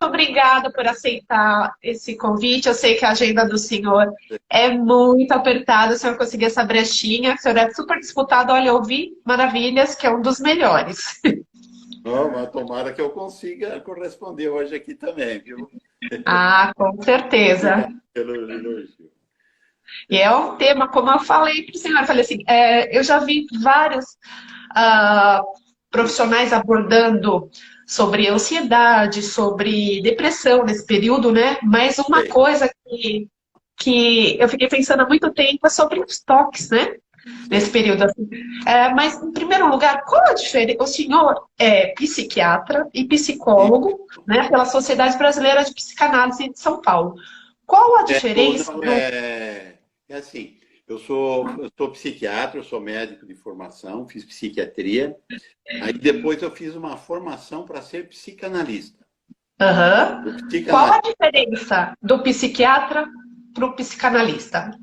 obrigada por aceitar esse convite. Eu sei que a agenda do senhor é muito apertada. O senhor conseguiu essa brechinha. O senhor é super disputado. Olha, eu vi maravilhas, que é um dos melhores. Não, mas tomara que eu consiga corresponder hoje aqui também, viu? Ah, com certeza. Obrigado pelo elogio. E é um tema, como eu falei para o senhor, eu falei assim, eu já vi vários ah, profissionais abordando sobre ansiedade, sobre depressão nesse período, né? Mas uma Sei, coisa que eu fiquei pensando há muito tempo é sobre os toques, né? Nesse sei. período assim. Mas, em primeiro lugar, qual a diferença? O senhor é psiquiatra e psicólogo, Isso. né, pela Sociedade Brasileira de Psicanálise de São Paulo. Qual a diferença Não, do... é assim, eu sou psiquiatra, eu sou médico de formação, fiz psiquiatria, aí depois eu fiz uma formação para ser psicanalista. Aham. O Qual a psicanalista, diferença do psiquiatra para o psicanalista?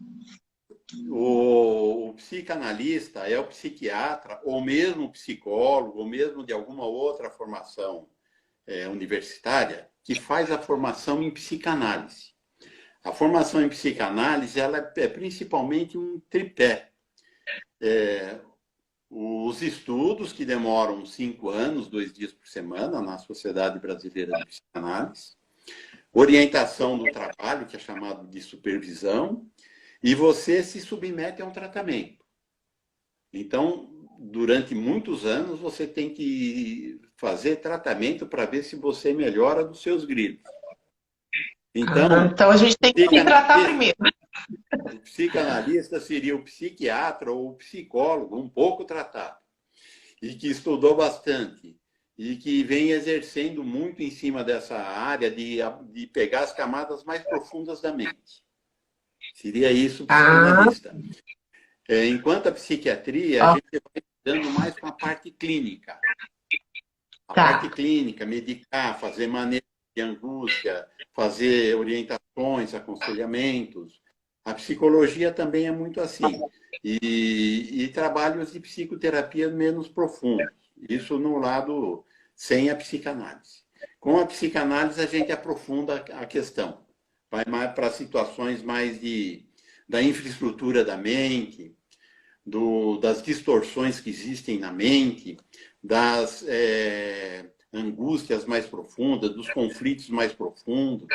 o psicanalista é o psiquiatra, ou mesmo o psicólogo, ou mesmo de alguma outra formação universitária, que faz a formação em psicanálise. A formação em psicanálise ela é principalmente um tripé. Os estudos, que demoram 5 anos, 2 dias por semana, na Sociedade Brasileira de Psicanálise, orientação do trabalho, que é chamado de supervisão, e você se submete a um tratamento. Então, durante muitos anos, você tem que fazer tratamento para ver se você melhora dos seus grilos. Então, Então a gente tem que se tratar psicanalista, primeiro. o psicanalista seria o psiquiatra ou o psicólogo um pouco tratado e que estudou bastante e que vem exercendo muito em cima dessa área de pegar as camadas mais profundas da mente. Seria isso o Ah, psicanalista. Enquanto a psiquiatria, a ó, gente vai lidando mais com a parte clínica. A parte tá. clínica, medicar, fazer manejo de angústia, fazer orientações, aconselhamentos. A psicologia também é muito assim. E trabalhos de psicoterapia menos profundos. Isso no lado sem a psicanálise. Com a psicanálise, a gente aprofunda a questão. Vai mais para situações mais da infraestrutura da mente, das distorções que existem na mente, das angústias mais profundas, dos conflitos mais profundos,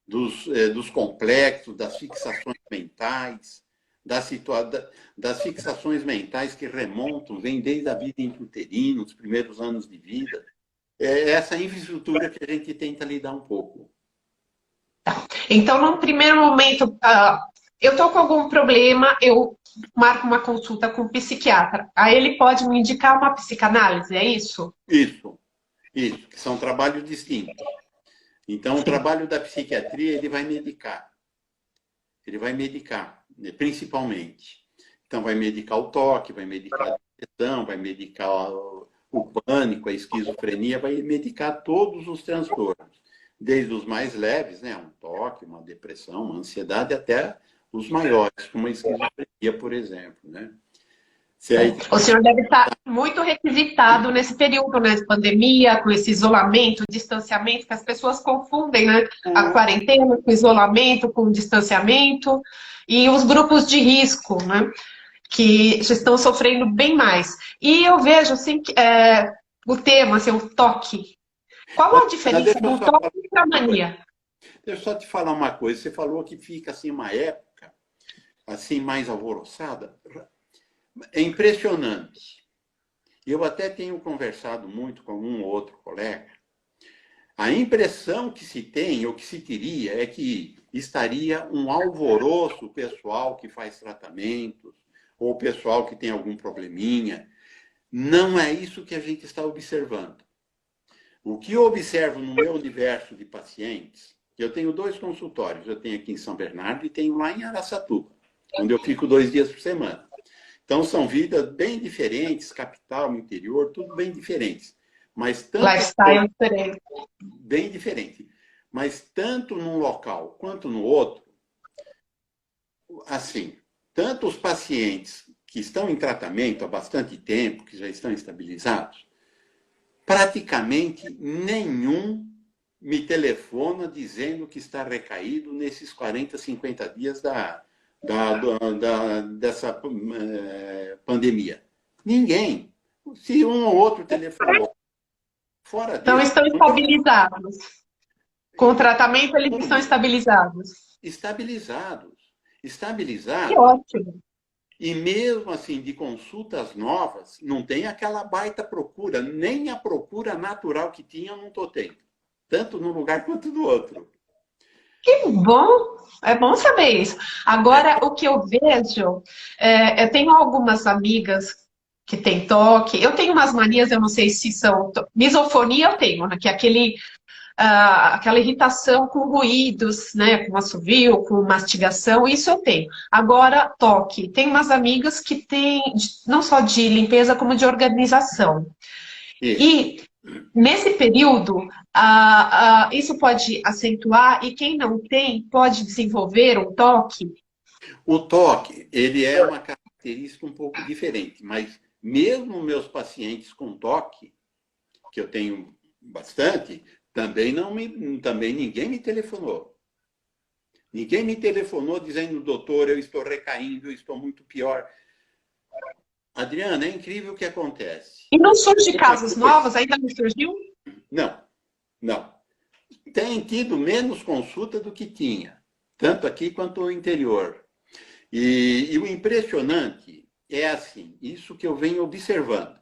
dos complexos, das fixações mentais, das fixações mentais que remontam, vêm desde a vida intrauterina, os primeiros anos de vida. É essa infraestrutura que a gente tenta lidar um pouco. Então, num primeiro momento, eu tô com algum problema, eu marco uma consulta com o psiquiatra. Aí ele pode me indicar uma psicanálise, é isso? Isso, que são trabalhos distintos. Então, o Sim. trabalho da psiquiatria, ele vai medicar. Ele vai medicar, né, principalmente. Então, vai medicar o toque, vai medicar a depressão, vai medicar o pânico, a esquizofrenia, vai medicar todos os transtornos, desde os mais leves, né, um toque, uma depressão, uma ansiedade, até os maiores, como a esquizofrenia, por exemplo, né? Se aí tem O senhor deve estar muito requisitado nesse período, né, de pandemia, com esse isolamento, distanciamento, que as pessoas confundem, né, a o quarentena com isolamento, com distanciamento, e os grupos de risco, né, que já estão sofrendo bem mais. E eu vejo, assim, o tema, assim, o toque. Qual a diferença deixa eu do só toque falar para a uma coisa. mania? Deixa eu só te falar uma coisa. Você falou que fica assim uma época assim mais alvoroçada. É impressionante. Eu até tenho conversado muito com um ou outro colega. A impressão que se tem, ou que se teria, é que estaria um alvoroço pessoal que faz tratamentos, ou pessoal que tem algum probleminha. Não é isso que a gente está observando. O que eu observo no meu universo de pacientes, eu tenho 2 consultórios, eu tenho aqui em São Bernardo e tenho lá em Araçatuba, onde eu fico 2 dias por semana. Então, são vidas bem diferentes, capital, interior, tudo bem diferentes. Mas tanto Lifestyle diferente. bem diferente. Mas tanto num local quanto no outro, assim, tanto os pacientes que estão em tratamento há bastante tempo, que já estão estabilizados, praticamente nenhum me telefona dizendo que está recaído nesses 40, 50 dias dessa pandemia? Ninguém. Se um ou outro telefonou. Fora Então, disso, estão estabilizados. Com o tratamento, eles estão estabilizados. estabilizados. Que Estabilizados. ótimo. E mesmo assim, de consultas novas, não tem aquela baita procura, nem a procura natural que tinha, eu não estou tendo. Tanto num lugar quanto no outro. Que bom! É bom saber isso. Agora, o que eu vejo, eu tenho algumas amigas que têm toque. Eu tenho umas manias, eu não sei se são. Misofonia eu tenho, né? Que é aquela irritação com ruídos, né? Com assovio, com mastigação, isso eu tenho. Agora, toque. Tem umas amigas que têm, não só de limpeza, como de organização. Isso. E nesse período, isso pode acentuar, e quem não tem pode desenvolver um toque. O toque, ele é uma característica um pouco diferente, mas mesmo meus pacientes com toque, que eu tenho bastante, também ninguém me telefonou. Ninguém me telefonou dizendo, doutor, eu estou recaindo, eu estou muito pior. Adriana, é incrível o que acontece. E não surge casos novos? Ainda não surgiu? Não, não. Tem tido menos consulta do que tinha, tanto aqui quanto no interior. E o impressionante é assim, isso que eu venho observando.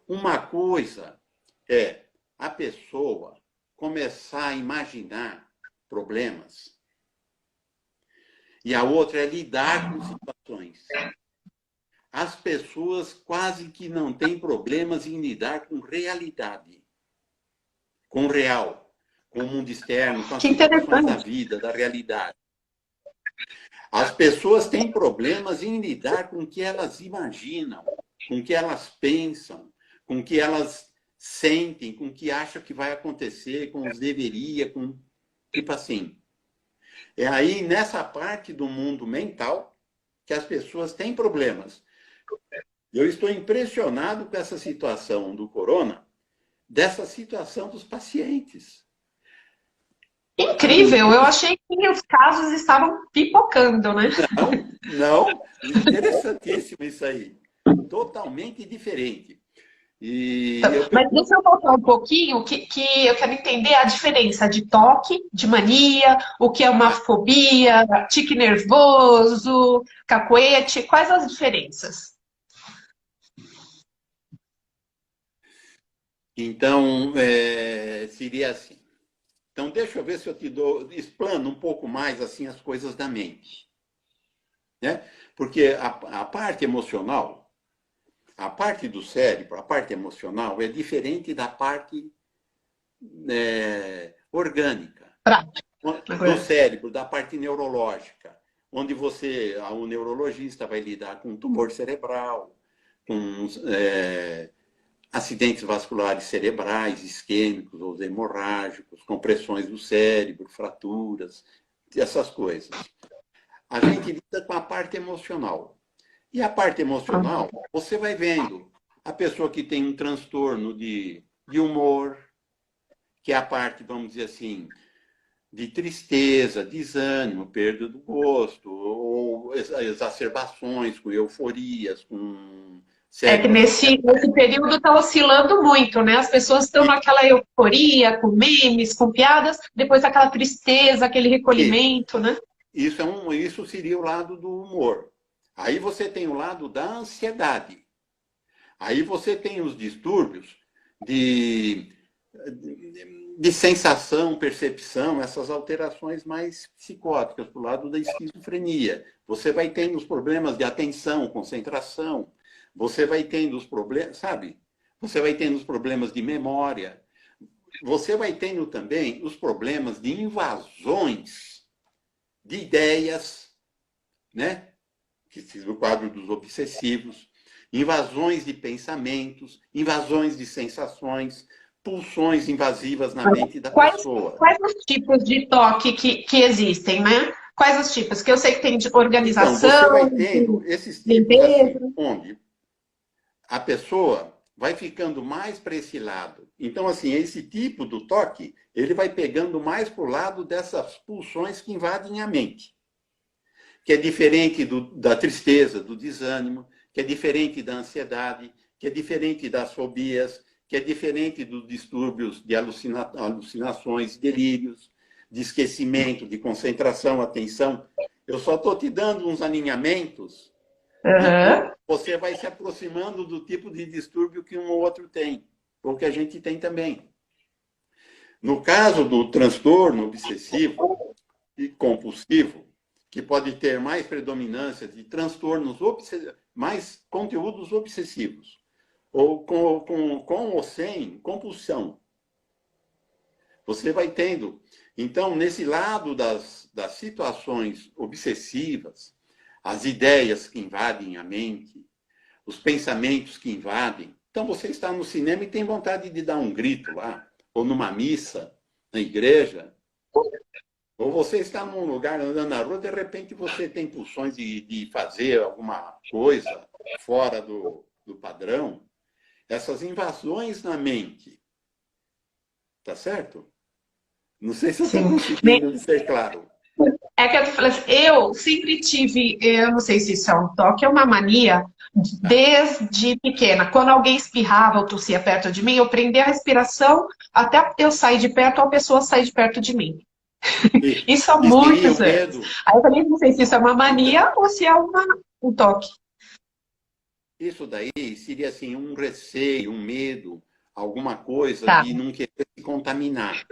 Uma coisa é a pessoa começar a imaginar problemas e a outra é lidar com situações. As pessoas quase que não têm problemas em lidar com realidade, com o real, com o mundo externo, com as situações da vida, da realidade. As pessoas têm problemas em lidar com o que elas imaginam, com o que elas pensam, com o que elas sentem, com o que acham que vai acontecer, com os deveria, com tipo assim. É aí, nessa parte do mundo mental, que as pessoas têm problemas. Eu estou impressionado com essa situação do corona, dessa situação dos pacientes. Incrível, eu achei que os casos estavam pipocando, né? Não, interessantíssimo isso aí. Totalmente diferente. Mas deixa eu voltar um pouquinho, que eu quero entender a diferença de toque, de mania, o que é uma fobia, tique nervoso, cacuete, quais as diferenças? Então, seria assim. Então, deixa eu ver se eu explano um pouco mais assim as coisas da mente. Né? Porque a parte emocional, a parte do cérebro, a parte emocional, é diferente da parte orgânica. Do cérebro, da parte neurológica, onde o neurologista vai lidar com tumor cerebral, com acidentes vasculares cerebrais, isquêmicos ou hemorrágicos, compressões do cérebro, fraturas, essas coisas. A gente lida com a parte emocional. E a parte emocional, você vai vendo a pessoa que tem um transtorno de humor, que é a parte, vamos dizer assim, de tristeza, desânimo, perda do gosto, ou exacerbações, com euforias, com... É que nesse período está oscilando muito, né? As pessoas estão naquela euforia, com memes, com piadas, depois aquela tristeza, aquele recolhimento, né? Isso seria o lado do humor. Aí você tem o lado da ansiedade. Aí você tem os distúrbios de sensação, percepção, essas alterações mais psicóticas, do lado da esquizofrenia. Você vai tendo os problemas de atenção, concentração, você vai tendo os problemas, sabe? Você vai tendo os problemas de memória, você vai tendo também os problemas de invasões de ideias, né? Que seja o quadro dos obsessivos, invasões de pensamentos, invasões de sensações, pulsões invasivas na mente da pessoa. Quais os tipos de toque que existem, né? Quais os tipos? Que eu sei que tem de organização, então, você vai tendo esses tipos assim, onde a pessoa vai ficando mais para esse lado. Então, assim, esse tipo do toque, ele vai pegando mais para o lado dessas pulsões que invadem a mente, que é diferente da tristeza, do desânimo, que é diferente da ansiedade, que é diferente das fobias, que é diferente dos distúrbios de alucinações, delírios, de esquecimento, de concentração, atenção. Eu só estou te dando uns alinhamentos e Aham. você vai se aproximando do tipo de distúrbio que um ou outro tem, ou que a gente tem também. No caso do transtorno obsessivo e compulsivo, que pode ter mais predominância de transtornos mais conteúdos obsessivos, ou com ou sem compulsão. Você vai tendo. Então, nesse lado das situações obsessivas, as ideias que invadem a mente, os pensamentos que invadem. Então, você está no cinema e tem vontade de dar um grito lá, ou numa missa, na igreja, ou você está num lugar andando na rua, de repente você tem pulsões de fazer alguma coisa fora do padrão. Essas invasões na mente, tá certo? Não sei se eu estou Sim. conseguindo ser claro. É que eu falei assim, eu sempre tive, eu não sei se isso é um toque, é uma mania, Tá. desde pequena. Quando alguém espirrava ou tossia perto de mim, eu prendia a respiração até eu sair de perto ou a pessoa sair de perto de mim. Isso há E seria muitos o anos. medo. Aí eu também não sei se isso é uma Então, mania ou se é um toque. isso daí seria assim um receio, um medo, alguma coisa Tá. de não querer se contaminar.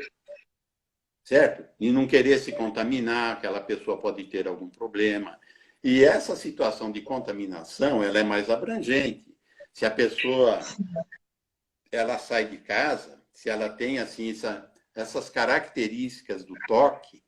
Certo? E não querer se contaminar, aquela pessoa pode ter algum problema. E essa situação de contaminação, ela é mais abrangente. Se a pessoa ela sai de casa, se ela tem assim essas características do toque,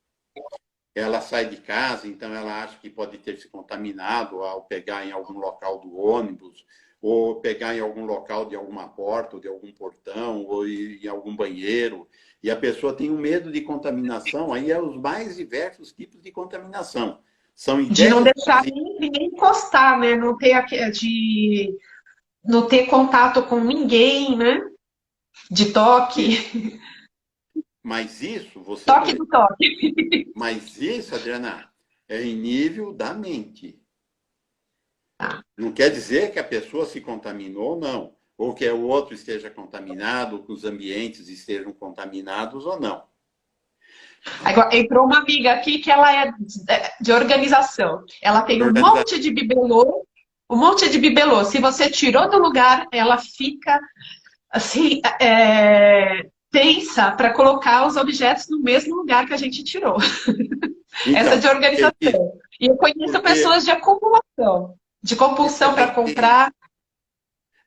ela sai de casa, então ela acha que pode ter se contaminado ao pegar em algum local do ônibus, ou pegar em algum local de alguma porta, ou de algum portão, ou em algum banheiro, e a pessoa tem um medo de contaminação, aí é os mais diversos tipos de contaminação. São De não ideias deixar ninguém encostar, né? Não ter, de não ter contato com ninguém, né? De isso. toque. Mas isso, você Toque vê. do toque. Mas isso, Adriana, é em nível da mente. Não quer dizer que a pessoa se contaminou, não. Ou que o outro esteja contaminado, ou que os ambientes estejam contaminados ou não. Agora, entrou uma amiga aqui que ela é de organização. Ela tem De um organização. monte de bibelô, um monte de bibelô. Se você tirou do lugar, ela fica assim, tensa para colocar os objetos no mesmo lugar que a gente tirou. Essa é Então, de organização. E eu conheço porque, pessoas de acumulação, de porque compulsão para vai tendo, comprar.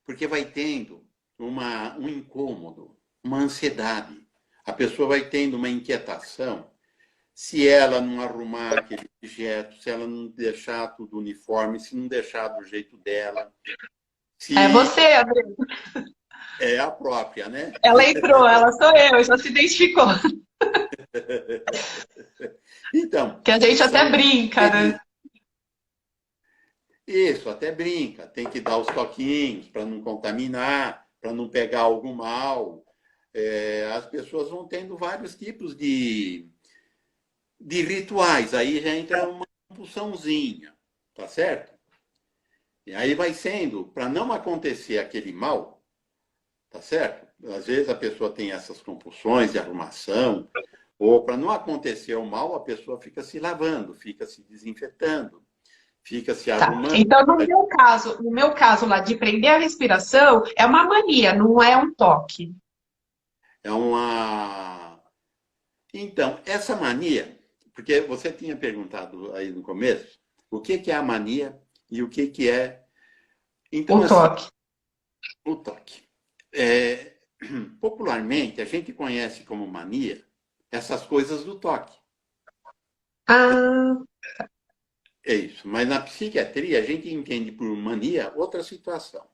porque vai tendo um incômodo, uma ansiedade. A pessoa vai tendo uma inquietação. Se ela não arrumar aquele objeto, se ela não deixar tudo uniforme, se não deixar do jeito dela, É se você, André. é a própria, né? Ela entrou, ela sou eu, já se identificou. Então, Que a gente até são brinca, né? características. Isso, até brinca. Tem que dar os toquinhos para não contaminar, para não pegar algo mal. As pessoas vão tendo vários tipos de rituais. Aí já entra uma compulsãozinha, tá certo? E aí vai sendo, para não acontecer aquele mal, tá certo? Às vezes a pessoa tem essas compulsões de arrumação, ou para não acontecer o mal, a pessoa fica se lavando, fica se desinfetando, fica se Tá. arrumando. Então, no meu caso lá de prender a respiração, é uma mania, não é um toque. É uma. Então, essa mania, porque você tinha perguntado aí no começo, o que é a mania e o que é. O Então, assim, toque. o toque. É, popularmente, a gente conhece como mania essas coisas do toque. Ah, É isso. Mas na psiquiatria, a gente entende por mania outra situação.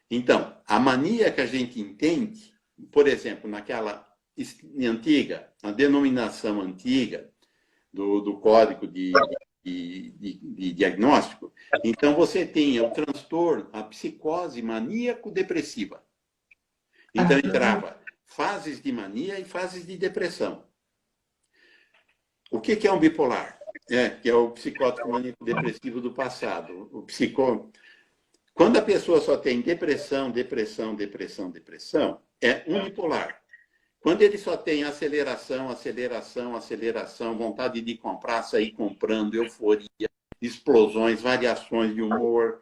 Então, a mania que a gente entende, por exemplo, naquela antiga, a denominação antiga do Código de de diagnóstico, então você tem o transtorno, a psicose maníaco-depressiva. Então entrava fases de mania e fases de depressão. O que é um bipolar? Que é o psicótico maníaco-depressivo do passado. Quando a pessoa só tem depressão, depressão, depressão, depressão, é unipolar. Quando ele só tem aceleração, aceleração, aceleração, vontade de comprar, sair comprando, euforia, explosões, variações de humor.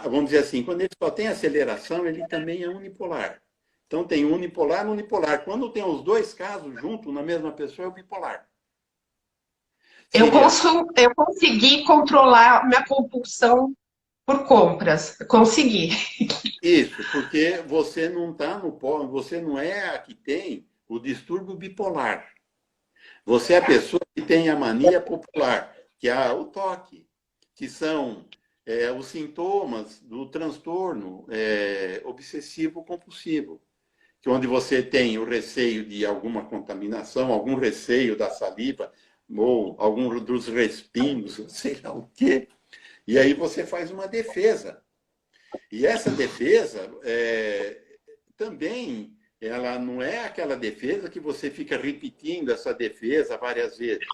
Vamos dizer assim, quando ele só tem aceleração, ele também é unipolar. Então tem unipolar, unipolar. Quando tem os dois casos juntos na mesma pessoa, é o bipolar. Eu consegui controlar minha compulsão por compras. Consegui. Isso, porque você não está no polo, você não é a que tem o distúrbio bipolar. Você é a pessoa que tem a mania popular, que é o toque, que são os sintomas do transtorno obsessivo-compulsivo, que onde você tem o receio de alguma contaminação, algum receio da saliva, ou algum dos respingos, sei lá o quê, e aí você faz uma defesa. E essa defesa também, ela não é aquela defesa que você fica repetindo essa defesa várias vezes.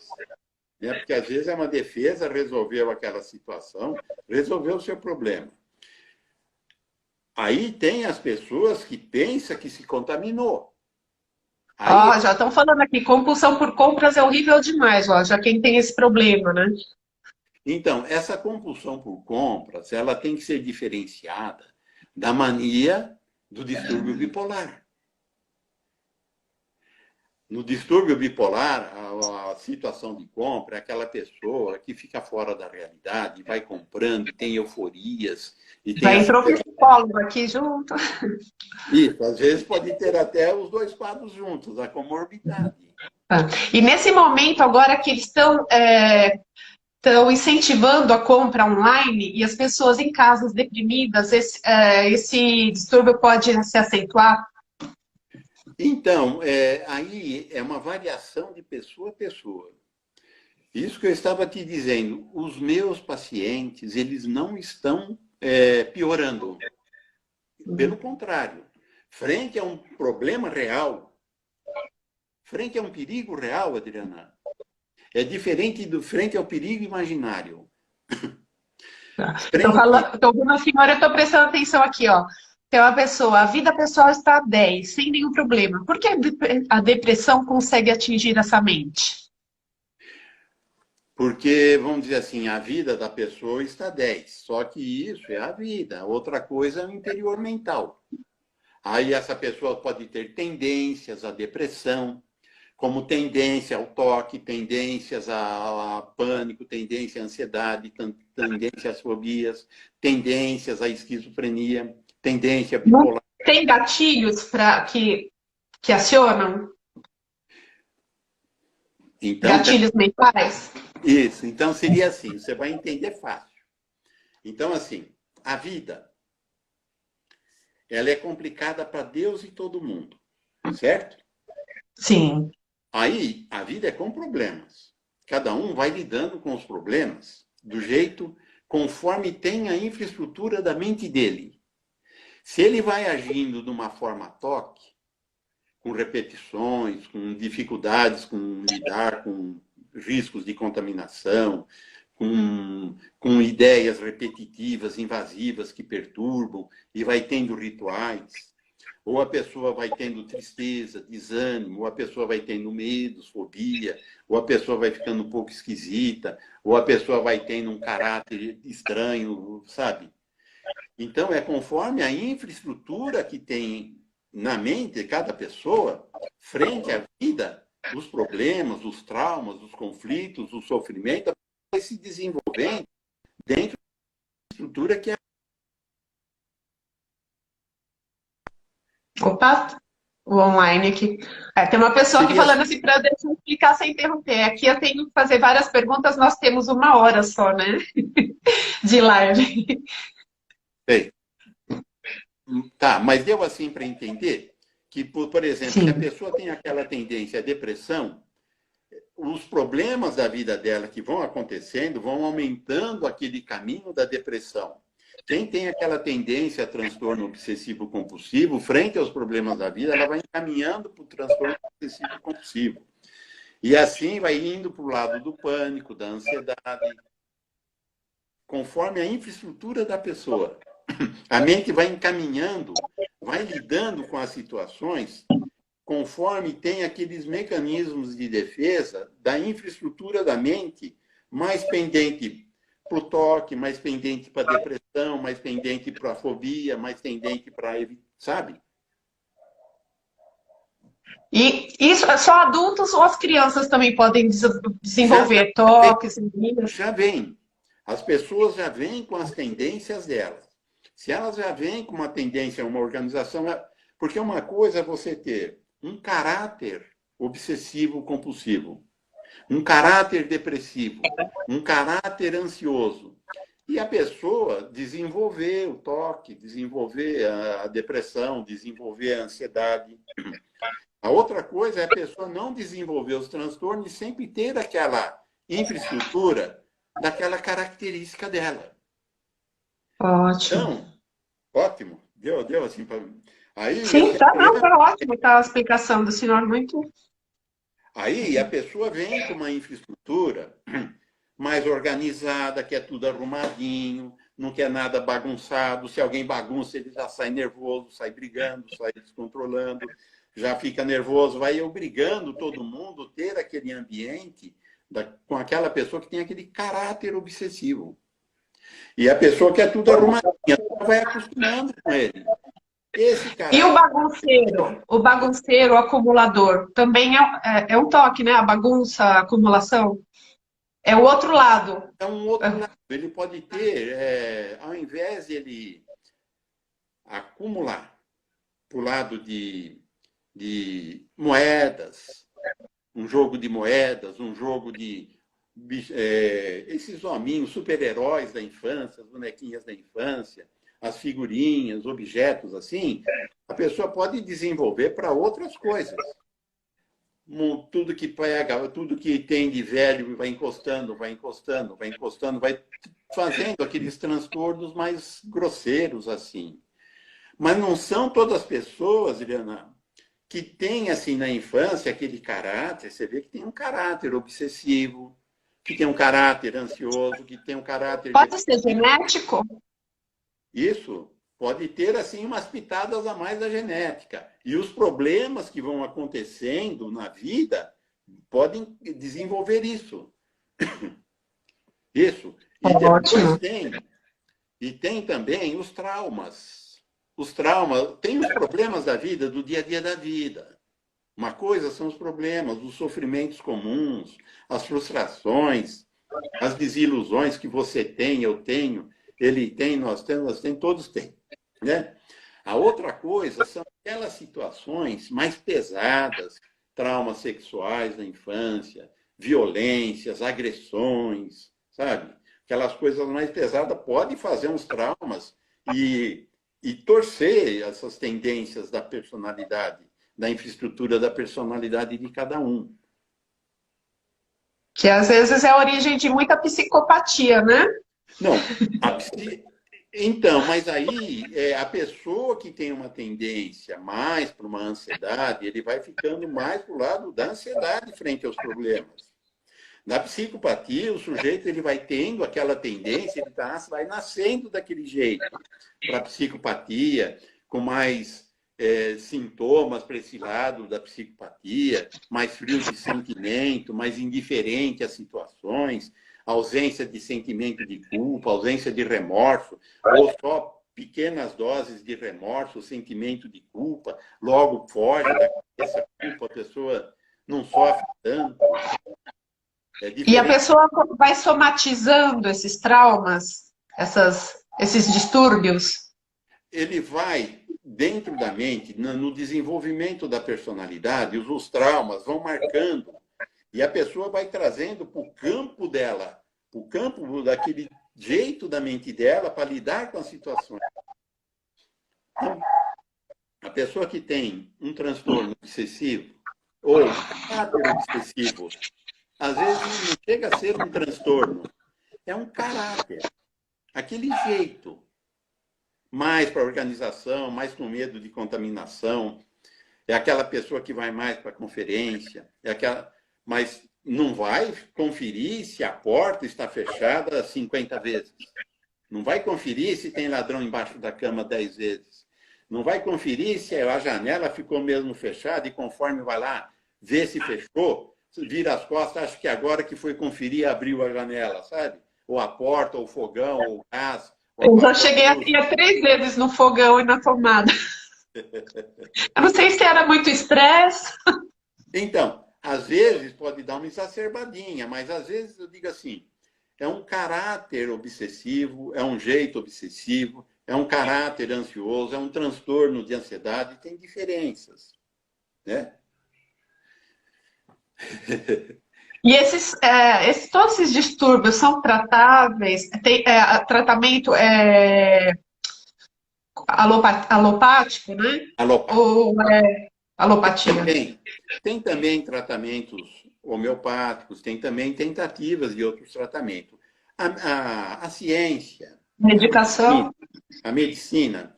Né? Porque às vezes é uma defesa, resolveu aquela situação, resolveu o seu problema. Aí tem as pessoas que pensam que se contaminou. Aí, Já estão falando aqui, compulsão por compras é horrível demais, já quem tem esse problema, né? então, essa compulsão por compras, ela tem que ser diferenciada da mania do distúrbio bipolar. No distúrbio bipolar, a situação de compra é aquela pessoa que fica fora da realidade, vai comprando, tem euforias. E tem Vai entrar o psicólogo aqui junto. Isso, às vezes pode ter até os dois quadros juntos, a comorbidade. E nesse momento, agora que eles estão incentivando a compra online e as pessoas em casas deprimidas, esse distúrbio pode se acentuar? Então, aí é uma variação de pessoa a pessoa. Isso que eu estava te dizendo, os meus pacientes, eles não estão piorando. Pelo contrário, frente a um problema real, frente a um perigo real, Adriana, é diferente do frente ao perigo imaginário. Estou ouvindo a senhora, eu estou prestando atenção aqui, ó. Tem uma pessoa, a vida pessoal está a 10, sem nenhum problema. Por que a depressão consegue atingir essa mente? Porque, vamos dizer assim, a vida da pessoa está 10. Só que isso é a vida. Outra coisa é o interior mental. Aí essa pessoa pode ter tendências à depressão, como tendência ao toque, tendências a pânico, tendência à ansiedade, tendência às fobias, tendências à esquizofrenia, tendência bipolar. Tem gatilhos que acionam? Então, gatilhos mentais? Isso, então seria assim, você vai entender fácil. Então, assim, a vida, ela é complicada para Deus e todo mundo, certo? Sim. Aí, a vida é com problemas. Cada um vai lidando com os problemas do jeito conforme tem a infraestrutura da mente dele. Se ele vai agindo de uma forma toque, com repetições, com dificuldades com lidar com riscos de contaminação, com ideias repetitivas, invasivas que perturbam, e vai tendo rituais, ou a pessoa vai tendo tristeza, desânimo, ou a pessoa vai tendo medo, fobia, ou a pessoa vai ficando um pouco esquisita, ou a pessoa vai tendo um caráter estranho, sabe? Então, é conforme a infraestrutura que tem na mente de cada pessoa, frente à vida, os problemas, os traumas, os conflitos, o sofrimento, vai se desenvolvendo dentro da estrutura que é. Opa, o online aqui. Tem uma pessoa aqui falando assim, para deixa eu explicar sem interromper. Aqui eu tenho que fazer várias perguntas, nós temos 1 hora só, né? De live. Bem, tá, mas deu assim para entender que, por exemplo, Sim. se a pessoa tem aquela tendência à depressão, os problemas da vida dela que vão acontecendo vão aumentando aquele caminho da depressão. Quem tem aquela tendência a transtorno obsessivo-compulsivo, frente aos problemas da vida, ela vai encaminhando para o transtorno obsessivo-compulsivo. E assim vai indo para o lado do pânico, da ansiedade, conforme a infraestrutura da pessoa. A mente vai encaminhando, vai lidando com as situações conforme tem aqueles mecanismos de defesa da infraestrutura da mente mais pendente para o toque, mais pendente para a depressão, mais pendente para a fobia, mais pendente para, sabe? E isso é só adultos ou as crianças também podem desenvolver toques, já vem. As pessoas já vêm com as tendências delas. Se elas já vêm com uma tendência, uma organização... Porque uma coisa é você ter um caráter obsessivo-compulsivo, um caráter depressivo, um caráter ansioso. E a pessoa desenvolver o toque, desenvolver a depressão, desenvolver a ansiedade. A outra coisa é a pessoa não desenvolver os transtornos e sempre ter aquela infraestrutura daquela característica dela. Ótimo. Então, ótimo. Deu assim para... Aí, sim, tá, não, tá ótimo, tá a explicação do senhor muito... Aí a pessoa vem com uma infraestrutura mais organizada, quer tudo arrumadinho, não quer nada bagunçado. Se alguém bagunça, ele já sai nervoso, sai brigando, sai descontrolando, já fica nervoso, vai obrigando todo mundo a ter aquele ambiente com aquela pessoa que tem aquele caráter obsessivo. E a pessoa quer tudo arrumadinho, vai acostumando com ele. E o bagunceiro, o acumulador, também é um toque, né? A bagunça, a acumulação. É o outro lado. É um outro lado. Ele pode ter, ao invés de ele acumular para o lado de moedas, um jogo de moedas, um jogo de esses hominhos, super-heróis da infância, as bonequinhas da infância, as figurinhas, objetos assim, a pessoa pode desenvolver para outras coisas. Tudo que pega, tudo que tem de velho vai encostando, vai encostando, vai encostando, vai fazendo aqueles transtornos mais grosseiros assim. Mas não são todas as pessoas, Eliana, que têm assim na infância aquele caráter. Você vê que tem um caráter obsessivo, que tem um caráter ansioso, que tem um caráter... Pode ser genético? Isso pode ter assim umas pitadas a mais da genética. E os problemas que vão acontecendo na vida podem desenvolver isso. Isso. E depois tem também os traumas. Os traumas, tem os problemas da vida, do dia a dia da vida. Uma coisa são os problemas, os sofrimentos comuns, as frustrações, as desilusões que você tem, eu tenho, ele tem, nós temos, todos têm. Né? A outra coisa são aquelas situações mais pesadas, traumas sexuais na infância, violências, agressões, sabe? Aquelas coisas mais pesadas podem fazer uns traumas e torcer essas tendências da personalidade, da infraestrutura da personalidade de cada um. Que às vezes é a origem de muita psicopatia, né? Não, então, mas aí a pessoa que tem uma tendência mais para uma ansiedade, ele vai ficando mais para o lado da ansiedade frente aos problemas. Na psicopatia, o sujeito ele vai tendo aquela tendência, ele vai nascendo daquele jeito para a psicopatia, com mais sintomas para esse lado da psicopatia, mais frio de sentimento, mais indiferente às situações, ausência de sentimento de culpa, ausência de remorso, ou só pequenas doses de remorso, sentimento de culpa, logo foge da cabeça culpa, a pessoa não sofre tanto. E a pessoa vai somatizando esses traumas, esses distúrbios? Ele vai, dentro da mente, no desenvolvimento da personalidade, os traumas vão marcando, e a pessoa vai trazendo para o campo dela, para o campo daquele jeito da mente dela para lidar com as situações. Então, a pessoa que tem um transtorno obsessivo, ou um caráter obsessivo, às vezes não chega a ser um transtorno, é um caráter, aquele jeito, mais para a organização, mais com medo de contaminação, é aquela pessoa que vai mais para a conferência, mas não vai conferir se a porta está fechada 50 vezes. Não vai conferir se tem ladrão embaixo da cama 10 vezes. Não vai conferir se a janela ficou mesmo fechada e conforme vai lá ver se fechou, vira as costas, acha que agora que foi conferir abriu a janela, sabe? Ou a porta, ou o fogão, ou o gás. Eu já cheguei a ir 3 vezes no fogão e na tomada. Eu não sei se era muito estresse. Então, às vezes pode dar uma exacerbadinha, mas às vezes eu digo assim, é um caráter obsessivo, é um jeito obsessivo, é um caráter ansioso, é um transtorno de ansiedade, tem diferenças, né? E todos esses distúrbios são tratáveis? Tem tratamento alopático, né? Alopático. Ou alopatia? Tem também tratamentos homeopáticos, tem também tentativas de outros tratamentos. A ciência, Medicação? a medicina,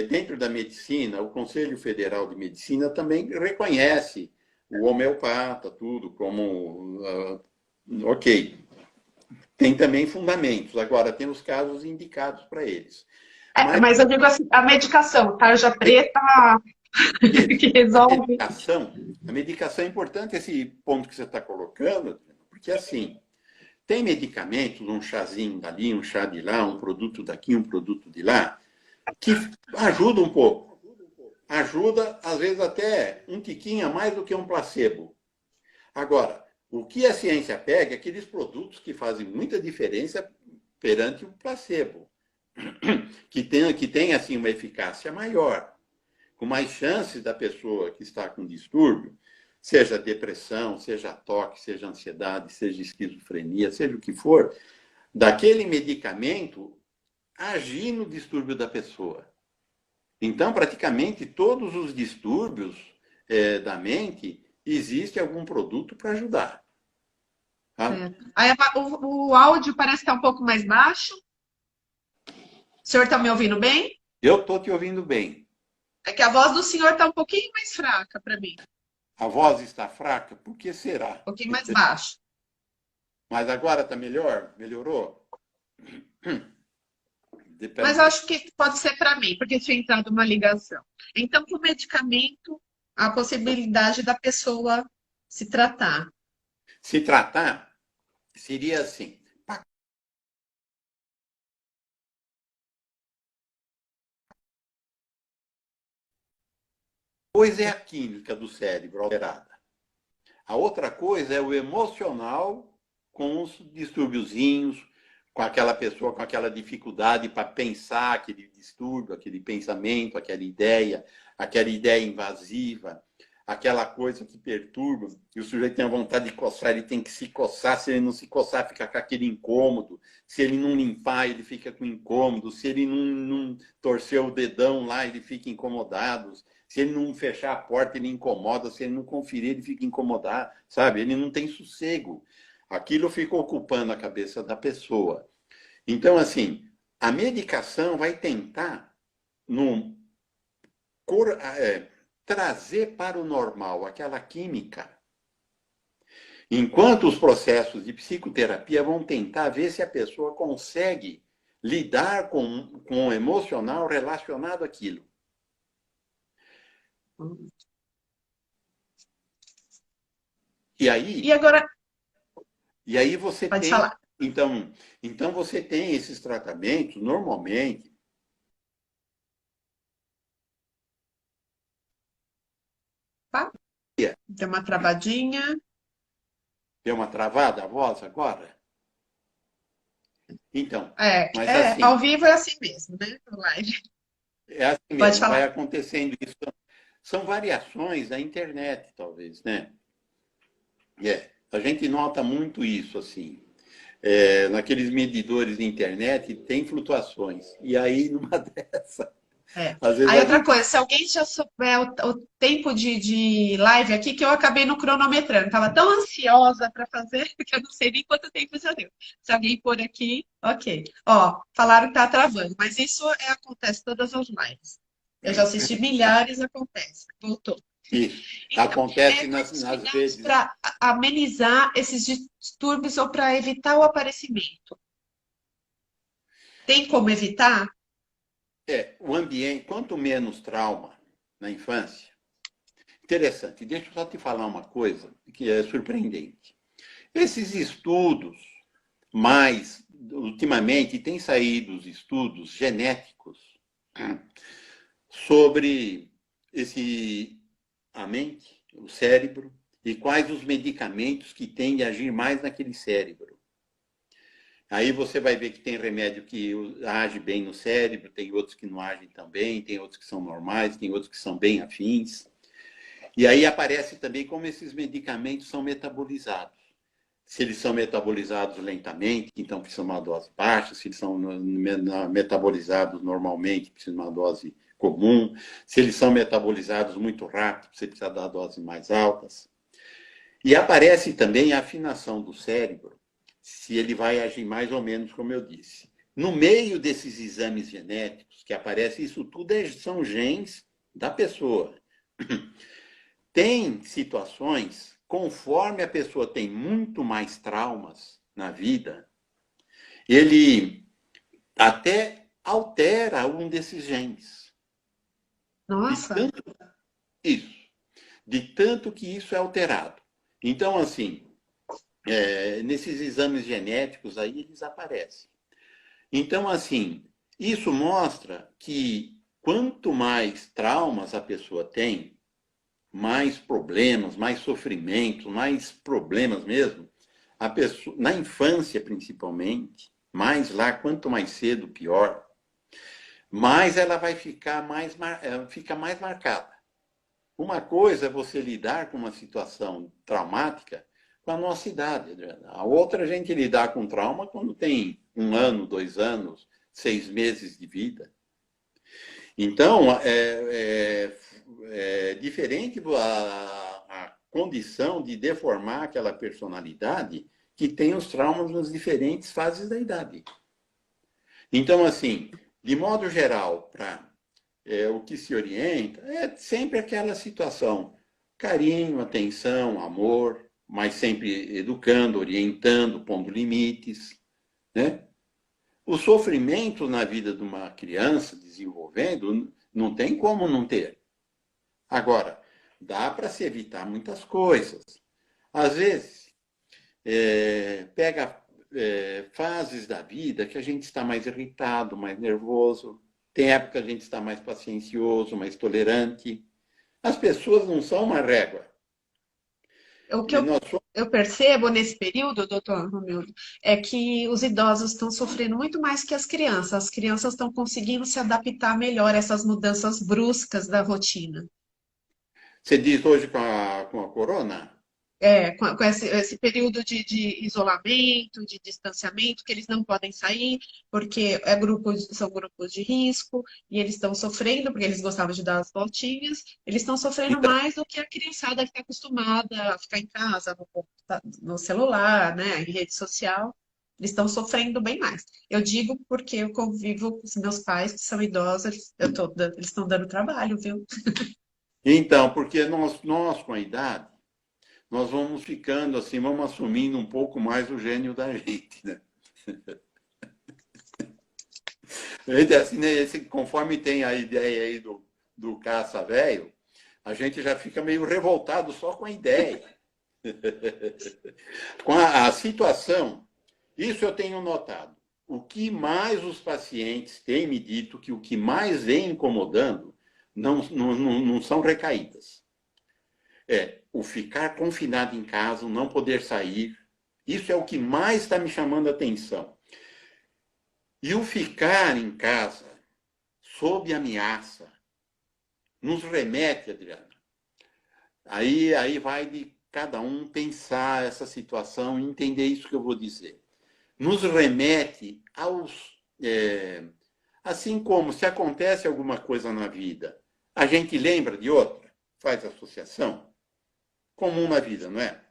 dentro da medicina, o Conselho Federal de Medicina também reconhece o homeopata, tudo como ok. Tem também fundamentos. Agora, tem os casos indicados para eles. Mas eu digo assim, a medicação, tarja preta, que resolve. A medicação é importante esse ponto que você está colocando, porque assim, tem medicamentos, um chazinho dali, um chá de lá, um produto daqui, um produto de lá, que ajuda um pouco. Ajuda, às vezes, até um tiquinho a mais do que um placebo. Agora, o que a ciência pega é aqueles produtos que fazem muita diferença perante o placebo, que tem assim, uma eficácia maior, com mais chances da pessoa que está com distúrbio, seja depressão, seja toque, seja ansiedade, seja esquizofrenia, seja o que for, daquele medicamento agir no distúrbio da pessoa. Então, praticamente todos os distúrbios da mente, existe algum produto para ajudar. Tá? Aí, o áudio parece que está um pouco mais baixo. O senhor está me ouvindo bem? Eu estou te ouvindo bem. É que a voz do senhor está um pouquinho mais fraca para mim. A voz está fraca? Por que será? Um pouquinho mais baixo. Mas agora está melhor? Melhorou? Mas eu acho que pode ser para mim, porque tinha entrado uma ligação. Então, com o medicamento, a possibilidade da pessoa se tratar. Se tratar, seria assim. Coisa é a química do cérebro alterada. A outra coisa é o emocional com os distúrbiozinhos, com aquela pessoa com aquela dificuldade para pensar aquele distúrbio, aquele pensamento, aquela ideia invasiva, aquela coisa que perturba, e o sujeito tem a vontade de coçar, ele tem que se coçar, se ele não se coçar, fica com aquele incômodo, se ele não limpar, ele fica com incômodo, se ele não torcer o dedão lá, ele fica incomodado, se ele não fechar a porta, ele incomoda, se ele não conferir, ele fica incomodado, sabe? Ele não tem sossego. Aquilo fica ocupando a cabeça da pessoa. Então, assim, a medicação vai tentar trazer para o normal aquela química, enquanto os processos de psicoterapia vão tentar ver se a pessoa consegue lidar com o emocional relacionado àquilo. E agora? E aí você Pode tem... falar. Então você tem esses tratamentos, normalmente... Deu uma travadinha. Deu uma travada a voz agora? Então, mas assim... Ao vivo é assim mesmo, né? Live. É assim mesmo, Pode falar. vai acontecendo isso. São variações da internet, talvez, né? A gente nota muito isso, assim. Naqueles medidores de internet tem flutuações. E aí, numa dessa, É. Às vezes Aí a outra gente... coisa, se alguém já souber o tempo de live aqui, que eu acabei no cronometrando. Estava tão ansiosa para fazer que eu não sei nem quanto tempo já deu. Se alguém pôr aqui, ok. Ó, falaram que tá travando, mas isso acontece todas as lives. Eu já assisti milhares, acontece. Voltou. Isso. Então, Acontece quais os nas cuidados redes. para amenizar esses distúrbios ou para evitar o aparecimento? Tem como evitar? O ambiente, quanto menos trauma na infância, interessante. Deixa eu só te falar uma coisa que é surpreendente. Esses estudos, mais ultimamente, têm saído os estudos genéticos sobre a mente, o cérebro, e quais os medicamentos que têm de agir mais naquele cérebro. Aí você vai ver que tem remédio que age bem no cérebro, tem outros que não agem tão bem, tem outros que são normais, tem outros que são bem afins. E aí aparece também como esses medicamentos são metabolizados. Se eles são metabolizados lentamente, então precisa de uma dose baixa. Se eles são metabolizados normalmente, precisa de uma dose comum. Se eles são metabolizados muito rápido, você precisa dar doses mais altas. E aparece também a afinação do cérebro, se ele vai agir mais ou menos como eu disse. No meio desses exames genéticos que aparece, isso tudo são genes da pessoa. Tem situações, conforme a pessoa tem muito mais traumas na vida, ele até altera um desses genes. De Nossa, tanto isso, de tanto que isso é alterado. Então, assim, nesses exames genéticos aí eles aparecem. Então, assim, isso mostra que quanto mais traumas a pessoa tem, mais problemas, mais sofrimento, mais problemas mesmo, a pessoa, na infância principalmente, mais lá, quanto mais cedo, pior, mais ela vai ficar fica mais marcada. Uma coisa é você lidar com uma situação traumática com a nossa idade, Adriana. A outra, a gente lidar com trauma quando tem 1 ano, 2 anos, 6 meses de vida. Então, é diferente a condição de deformar aquela personalidade que tem os traumas nas diferentes fases da idade. Então, assim, de modo geral, o que se orienta é sempre aquela situação: carinho, atenção, amor, mas sempre educando, orientando, pondo limites, né? O sofrimento na vida de uma criança desenvolvendo não tem como não ter. Agora, dá para se evitar muitas coisas. Às vezes, pega fases da vida que a gente está mais irritado, mais nervoso. Tem época que a gente está mais paciencioso, mais tolerante. As pessoas não são uma régua. o que E nós somos... eu percebo nesse período, doutor Romildo, é que os idosos estão sofrendo muito mais que as crianças. As crianças estão conseguindo se adaptar melhor a essas mudanças bruscas da rotina. Você diz hoje com a corona? Com esse período de isolamento, de distanciamento, que eles não podem sair, porque são grupos de risco, e eles estão sofrendo, porque eles gostavam de dar as voltinhas, eles estão sofrendo Então, mais do que a criançada que está acostumada a ficar em casa, no celular, né, em rede social. Eles estão sofrendo bem mais. Eu digo porque eu convivo com os meus pais, que são idosos, eles estão dando trabalho, viu? porque nós com a idade, nós vamos ficando assim, vamos assumindo um pouco mais o gênio da gente, né? Assim, né, conforme tem a ideia aí do caça velho, a gente já fica meio revoltado só com a ideia. Com a situação, isso eu tenho notado. O que mais os pacientes têm me dito que o que mais vem incomodando não são recaídas. É o ficar confinado em casa, o não poder sair. Isso é o que mais está me chamando a atenção. E o ficar em casa, sob ameaça, nos remete, Adriana. Aí vai de cada um pensar essa situação e entender isso que eu vou dizer. Nos remete Assim como se acontece alguma coisa na vida, a gente lembra de outra, faz associação, comum na vida, não é?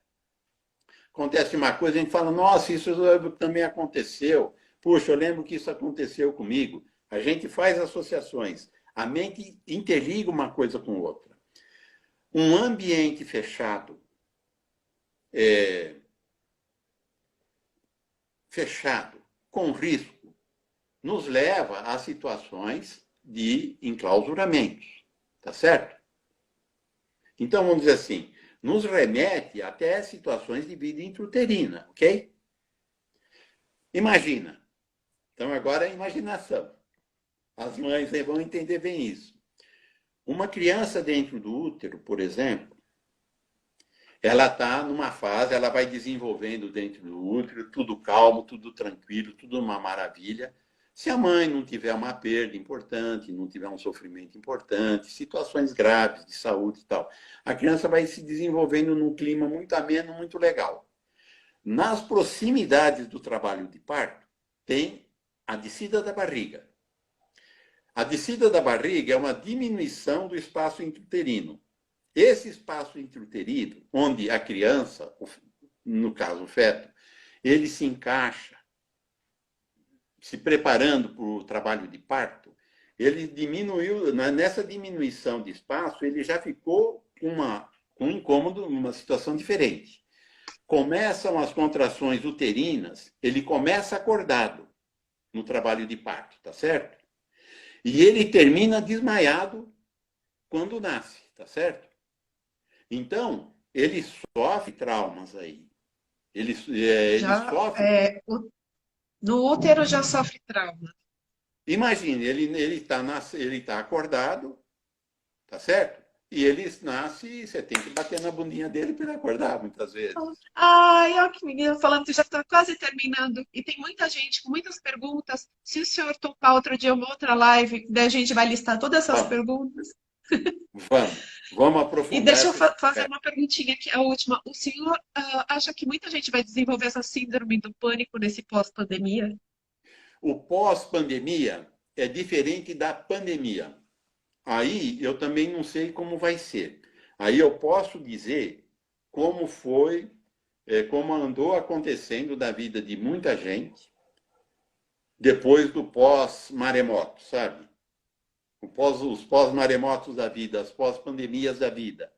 Acontece uma coisa, a gente fala, nossa, isso também aconteceu. Puxa, eu lembro que isso aconteceu comigo. A gente faz associações. A mente interliga uma coisa com outra. Um ambiente fechado, com risco, nos leva a situações de enclausuramentos. Tá certo? Então, vamos dizer assim, nos remete até situações de vida intrauterina, ok? Imagina. Então, agora é a imaginação. As mães vão entender bem isso. Uma criança dentro do útero, por exemplo, ela está numa fase, ela vai desenvolvendo dentro do útero, tudo calmo, tudo tranquilo, tudo uma maravilha. Se a mãe não tiver uma perda importante, não tiver um sofrimento importante, situações graves de saúde e tal, a criança vai se desenvolvendo num clima muito ameno, muito legal. Nas proximidades do trabalho de parto, tem a descida da barriga. A descida da barriga é uma diminuição do espaço intrauterino. Esse espaço intrauterino, onde a criança, no caso o feto, ele se encaixa, se preparando para o trabalho de parto, ele diminuiu, nessa diminuição de espaço, ele já ficou com um incômodo, numa situação diferente. Começam as contrações uterinas, ele começa acordado no trabalho de parto, tá certo? E ele termina desmaiado quando nasce, tá certo? Então, ele sofre traumas aí. Ele sofre. No útero já sofre trauma. Imagine, ele tá acordado, tá certo? E ele nasce e você tem que bater na bundinha dele para ele acordar, muitas vezes. Ai, olha que menina falando que já está quase terminando. E tem muita gente com muitas perguntas. Se o senhor topar outro dia uma outra live, daí a gente vai listar todas essas perguntas. Vamos aprofundar. E deixa eu fazer uma perguntinha aqui, a última. O senhor acha que muita gente vai desenvolver essa síndrome do pânico nesse pós-pandemia? O pós-pandemia é diferente da pandemia. Aí eu também não sei como vai ser. Aí eu posso dizer como foi, como andou acontecendo da vida de muita gente depois do pós-maremoto, sabe? Os pós-maremotos da vida, as pós-pandemias da vida.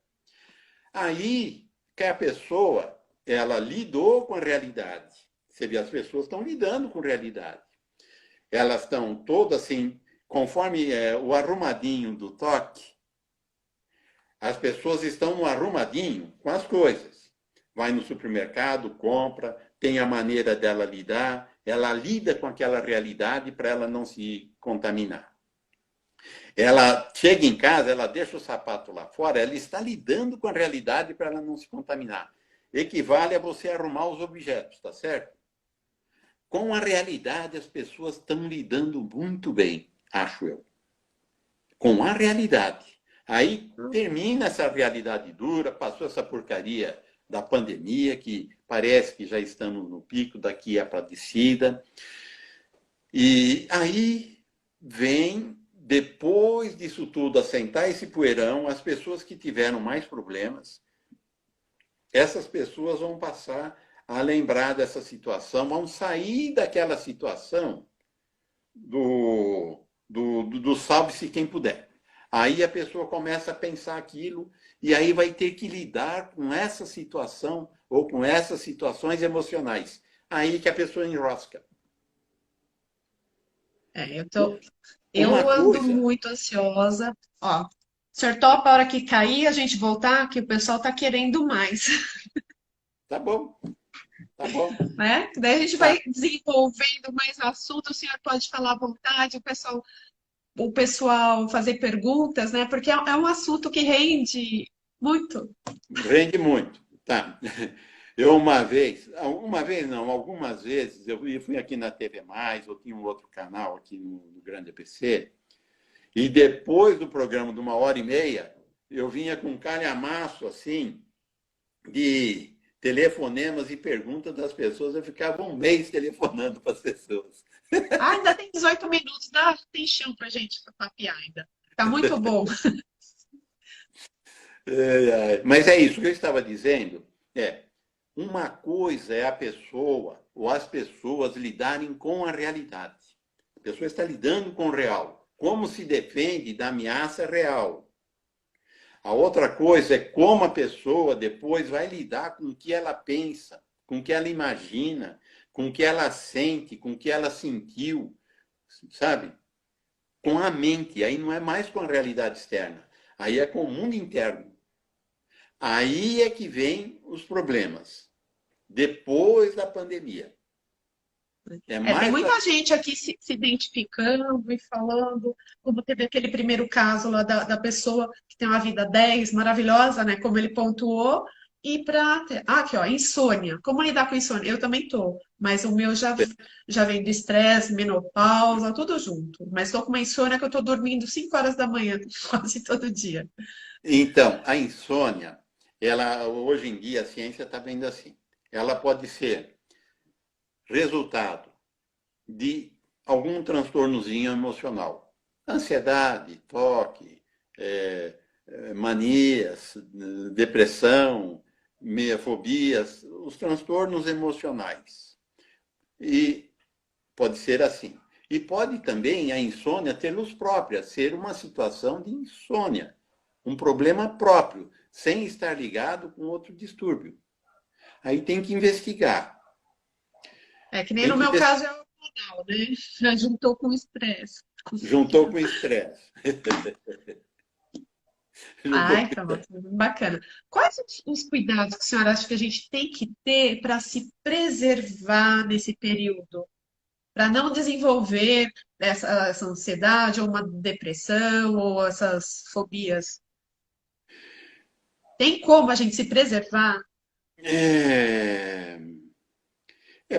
Aí que a pessoa, ela lidou com a realidade. Você vê, as pessoas estão lidando com a realidade. Elas estão todas assim, conforme o arrumadinho do toque, as pessoas estão no arrumadinho com as coisas. Vai no supermercado, compra, tem a maneira dela lidar, ela lida com aquela realidade para ela não se contaminar. Ela chega em casa, ela deixa o sapato lá fora, ela está lidando com a realidade para ela não se contaminar. Equivale a você arrumar os objetos, tá certo? Com a realidade, as pessoas estão lidando muito bem, acho eu. Com a realidade. Aí termina essa realidade dura, passou essa porcaria da pandemia, que parece que já estamos no pico, daqui é para a descida. E aí vem, depois disso tudo, assentar esse poeirão, as pessoas que tiveram mais problemas, essas pessoas vão passar a lembrar dessa situação, vão sair daquela situação do salve-se quem puder. Aí a pessoa começa a pensar aquilo e aí vai ter que lidar com essa situação ou com essas situações emocionais. Aí que a pessoa enrosca. Eu ando muito ansiosa. Ó, o senhor topa a hora que cair, a gente voltar, que o pessoal está querendo mais. Tá bom. Tá bom. Né? Daí a gente vai desenvolvendo mais assunto, o senhor pode falar à vontade, o pessoal fazer perguntas, né? Porque é um assunto que rende muito. Rende muito. Tá. Eu algumas vezes, eu fui aqui na TV Mais, eu tinha um outro canal aqui no Grande APC, e depois do programa de 1h30, eu vinha com um calhamaço, assim, de telefonemas e perguntas das pessoas. Eu ficava um mês telefonando para as pessoas. Ah, ainda tem 18 minutos, dá, tem chão pra gente papiar ainda. Tá muito bom. Mas é isso que eu estava dizendo. Uma coisa é a pessoa ou as pessoas lidarem com a realidade. A pessoa está lidando com o real. Como se defende da ameaça real. A outra coisa é como a pessoa depois vai lidar com o que ela pensa, com o que ela imagina, com o que ela sente, com o que ela sentiu, sabe? Com a mente. Aí não é mais com a realidade externa. Aí é com o mundo interno. Aí é que vem os problemas. Depois da pandemia. Tem muita gente aqui se identificando e falando, como teve aquele primeiro caso lá da pessoa que tem uma vida 10 maravilhosa, né? Como ele pontuou, e para. Ah, aqui, ó, insônia. Como lidar com insônia? Eu também tô, mas o meu já vem do estresse, menopausa, tudo junto. Mas estou com uma insônia que eu estou dormindo 5 horas da manhã, quase todo dia. Então, a insônia, ela, hoje em dia, a ciência está vendo assim. Ela pode ser resultado de algum transtornozinho emocional. Ansiedade, toque, manias, depressão, fobias, os transtornos emocionais. E pode ser assim. E pode também a insônia ter luz própria, ser uma situação de insônia, um problema próprio, sem estar ligado com outro distúrbio. Aí tem que investigar. É que nem Tem no que meu investigar. caso é hormonal, né? Já juntou com o estresse. Juntou com estresse. Ai, tá bom, bacana. Quais os cuidados que a senhora acha que a gente tem que ter para se preservar nesse período? Para não desenvolver essa ansiedade, ou uma depressão, ou essas fobias? Tem como a gente se preservar? É,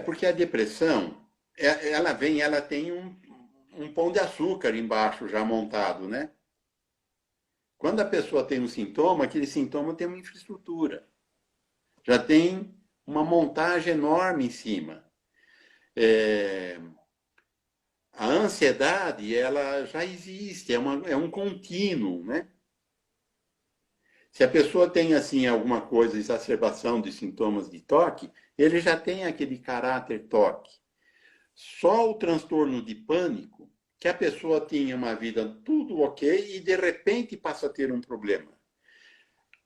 porque a depressão, ela tem um pão de açúcar embaixo já montado, né? Quando a pessoa tem um sintoma, aquele sintoma tem uma infraestrutura. Já tem uma montagem enorme em cima. A ansiedade, ela já existe, é um contínuo, né? Se a pessoa tem, assim, alguma coisa, exacerbação de sintomas de toque, ele já tem aquele caráter toque. Só o transtorno de pânico, que a pessoa tinha uma vida tudo ok e de repente passa a ter um problema.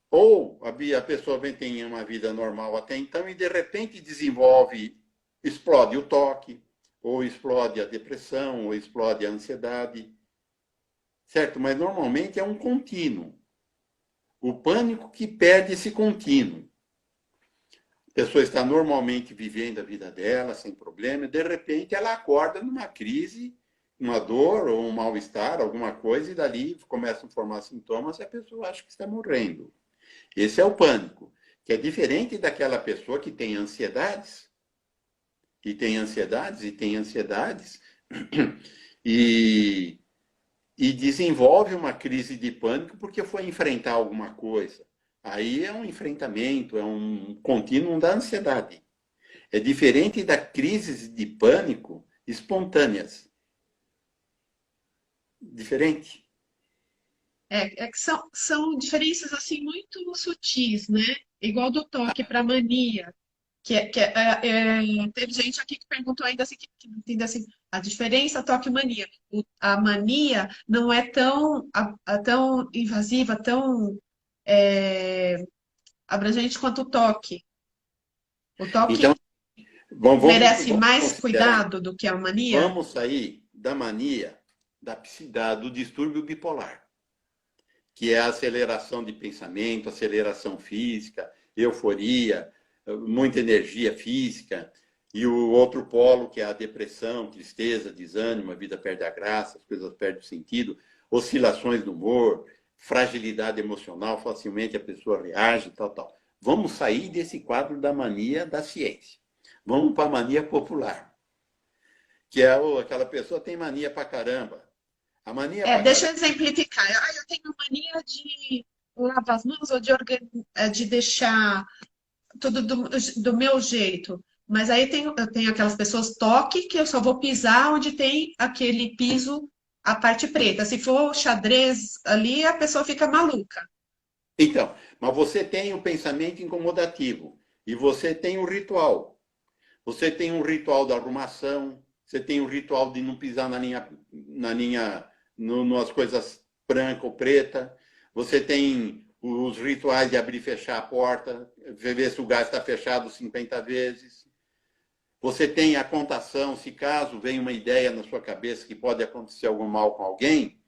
Ou a pessoa tem uma vida normal até então e de repente explode o toque, ou explode a depressão, ou explode a ansiedade. Certo? Mas normalmente é um contínuo. O pânico que perde esse contínuo. A pessoa está normalmente vivendo a vida dela, sem problema, e de repente ela acorda numa crise, uma dor ou um mal-estar, alguma coisa, e dali começam a formar sintomas e a pessoa acha que está morrendo. Esse é o pânico, que é diferente daquela pessoa que tem ansiedades, e tem ansiedades, e tem ansiedades, e desenvolve uma crise de pânico porque foi enfrentar alguma coisa. Aí é um enfrentamento, é um contínuo da ansiedade. É diferente da crise de pânico espontâneas. Diferente. É que são diferenças assim muito sutis, né? Igual do toque para mania. Teve gente aqui que perguntou ainda assim, que não entende assim, a diferença toque-mania. A mania não é tão invasiva, tão é, abrangente quanto o toque. O Então, toque merece vamos mais considerar. cuidado do que a mania? Vamos sair da mania, do distúrbio bipolar, que é a aceleração de pensamento, aceleração física, euforia, muita energia física, e o outro polo, que é a depressão, tristeza, desânimo, a vida perde a graça, as coisas perdem o sentido, oscilações do humor, fragilidade emocional, facilmente a pessoa reage, tal, tal. Vamos sair desse quadro da mania da ciência. Vamos para a mania popular, que é aquela pessoa tem mania pra caramba. A mania pra Deixa eu caramba. exemplificar. Eu tenho mania de lavar as mãos ou de deixar tudo do meu jeito. Mas aí eu tenho aquelas pessoas toque que eu só vou pisar onde tem aquele piso, a parte preta. Se for xadrez ali, a pessoa fica maluca. Então, mas você tem o pensamento incomodativo e você tem o ritual. Você tem um ritual da arrumação, você tem um ritual de não pisar nas coisas branca ou preta. Você tem os rituais de abrir e fechar a porta, ver se o gás está fechado 50 vezes. Você tem a contação, se caso vem uma ideia na sua cabeça que pode acontecer algum mal com alguém,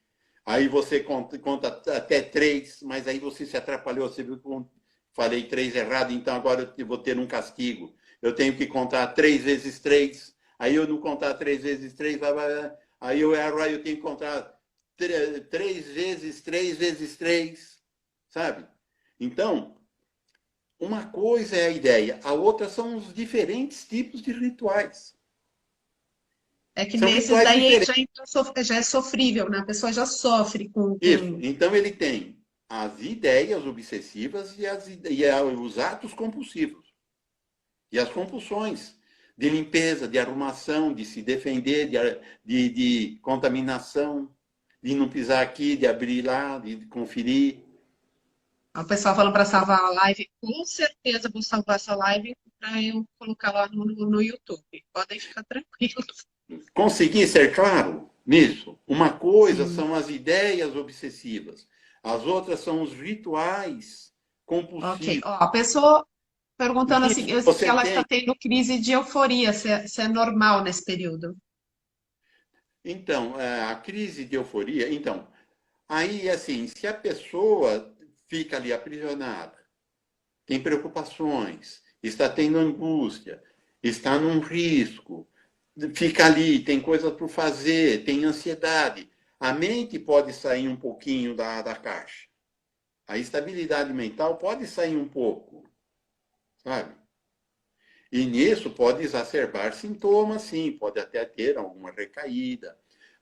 aí você conta até 3, mas aí você se atrapalhou, você viu que eu falei 3 errado, então agora eu vou ter um castigo. Eu tenho que contar 3 vezes 3, aí eu não contar 3 vezes 3, aí eu erro, aí eu tenho que contar 3 vezes 3 vezes 3, sabe? Então, uma coisa é a ideia, a outra são os diferentes tipos de rituais. É que São nesses rituais daí diferentes. já é sofrível, né? A pessoa já sofre Isso. Então, ele tem as ideias obsessivas os atos compulsivos. E as compulsões de limpeza, de arrumação, de se defender, de contaminação, de não pisar aqui, de abrir lá, de conferir. O pessoal falando para salvar a live, com certeza vou salvar essa live para eu colocar lá no YouTube. Podem ficar tranquilos. Conseguir ser claro nisso? Uma coisa Sim. são as ideias obsessivas, as outras são os rituais Ok. compulsivos. Ó, a pessoa perguntando assim, Nisso se você ela tem. está tendo crise de euforia, se é normal nesse período. Então, a crise de euforia. Então, aí, assim, se a pessoa fica ali aprisionada, tem preocupações, está tendo angústia, está num risco, fica ali, tem coisas para fazer, tem ansiedade, a mente pode sair um pouquinho da caixa. A estabilidade mental pode sair um pouco, sabe? E nisso pode exacerbar sintomas, sim, pode até ter alguma recaída,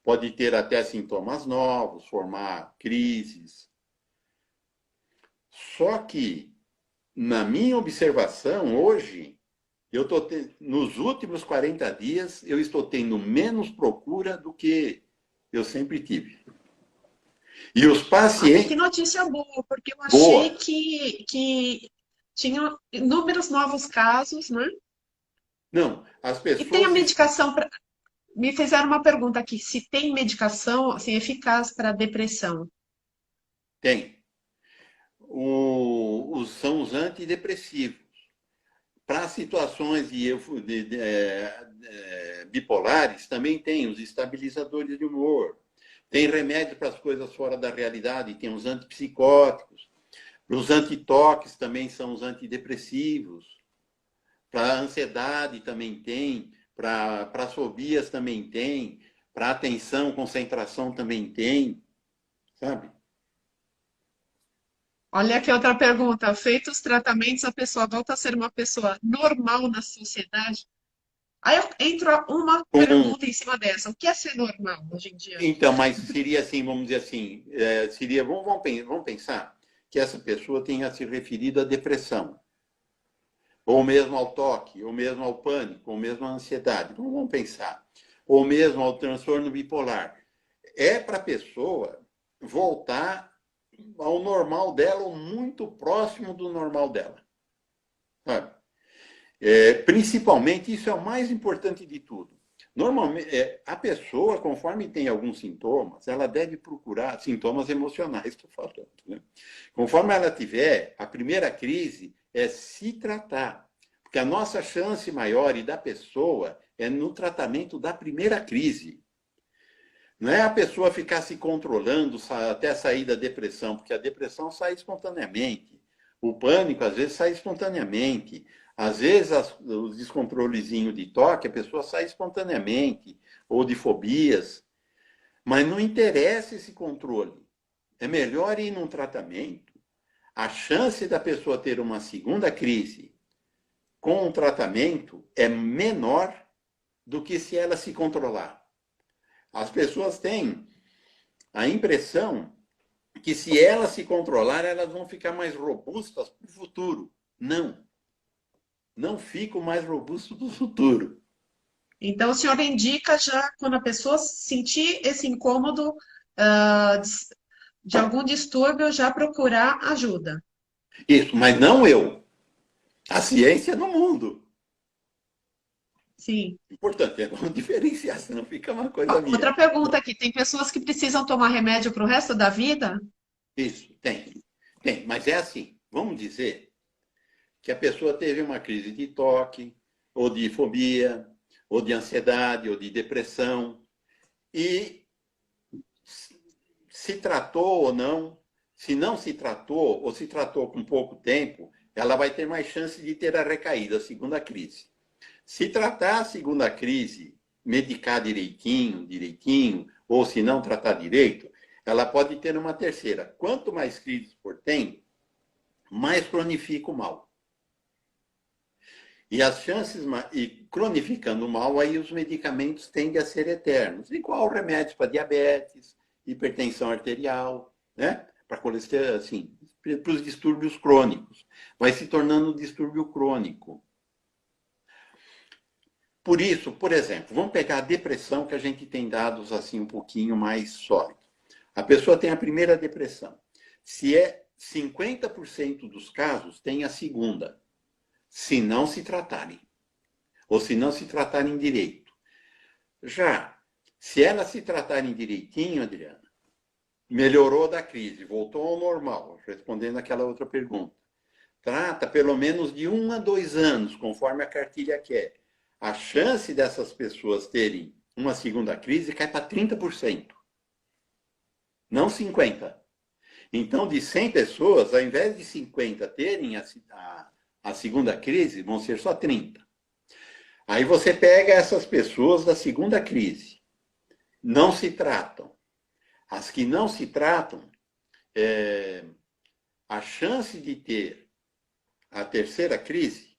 pode ter até sintomas novos, formar crises. Só que, na minha observação, hoje, nos últimos 40 dias, eu estou tendo menos procura do que eu sempre tive. E os Nossa, que pacientes. notícia boa, porque eu achei Boa! que tinha inúmeros novos casos, né? Não, as E tem a pessoas medicação para. Me fizeram uma pergunta aqui, se tem medicação assim, eficaz para depressão. têm. São os antidepressivos. Para situações bipolares, também tem os estabilizadores de humor. Tem remédio para as coisas fora da realidade, tem os antipsicóticos. Os antitoques também são os antidepressivos. Para a ansiedade também tem. Para as fobias também tem. Para atenção, concentração também tem. Sabe? Olha aqui outra pergunta. Feitos os tratamentos, a pessoa volta a ser uma pessoa normal na sociedade? Aí entra uma Com pergunta em cima dessa. O que é ser normal hoje em dia? Então, mas seria assim, vamos dizer assim, vamos pensar que essa pessoa tenha se referido à depressão, ou mesmo ao toque, ou mesmo ao pânico, ou mesmo à ansiedade. Então, vamos pensar. Ou mesmo ao transtorno bipolar. É para a pessoa voltar ao normal dela, ou muito próximo do normal dela. Sabe? Principalmente, isso é o mais importante de tudo. Normalmente, a pessoa, conforme tem alguns sintomas, ela deve procurar sintomas emocionais, estou falando. Né? Conforme ela tiver, a primeira crise é se tratar. Porque a nossa chance maior e da pessoa é no tratamento da primeira crise. Não é a pessoa ficar se controlando até sair da depressão, porque a depressão sai espontaneamente. O pânico, às vezes, sai espontaneamente. Às vezes, os descontrolezinhos de toque, a pessoa sai espontaneamente, ou de fobias. Mas não interessa esse controle. É melhor ir num tratamento. A chance da pessoa ter uma segunda crise com um tratamento é menor do que se ela se controlar. As pessoas têm a impressão que se elas se controlar, elas vão ficar mais robustas para o futuro. Não. não fica o mais robusto do futuro. Então, o senhor indica já quando a pessoa sentir esse incômodo, ah, de algum distúrbio, já procurar ajuda. Isso, mas não eu. A ciência no mundo. Sim. Importante, é uma diferenciar, senão fica uma coisa Outra minha. pergunta aqui, tem pessoas que precisam tomar remédio para o resto da vida? Isso, tem. Tem, mas é assim, vamos dizer que a pessoa teve uma crise de toque, ou de fobia, ou de ansiedade, ou de depressão, e se tratou ou não, se não se tratou, ou se tratou com pouco tempo, ela vai ter mais chance de ter a recaída, a segunda crise. Se tratar a segunda crise, medicar direitinho, ou se não tratar direito, ela pode ter uma terceira. Quanto mais crises for tem, mais cronifica o mal. E as chances, e cronificando o mal, aí os medicamentos tendem a ser eternos. Igual remédios para diabetes, hipertensão arterial, né? Para colesterol, assim, para os distúrbios crônicos. Vai se tornando um distúrbio crônico. Por isso, por exemplo, vamos pegar a depressão, que a gente tem dados assim um pouquinho mais sólidos. A pessoa tem a primeira depressão. Se é 50% dos casos, tem a segunda, se não se tratarem, ou se não se tratarem direito. Já, se elas se tratarem direitinho, Adriana, melhorou da crise, voltou ao normal, respondendo aquela outra pergunta. Trata pelo menos de 1 a 2 anos, conforme a cartilha quer. A chance dessas pessoas terem uma segunda crise cai para 30%, não 50%. Então, de 100 pessoas, ao invés de 50 terem a segunda crise, vão ser só 30. Aí você pega essas pessoas da segunda crise, não se tratam. As que não se tratam, a chance de ter a terceira crise,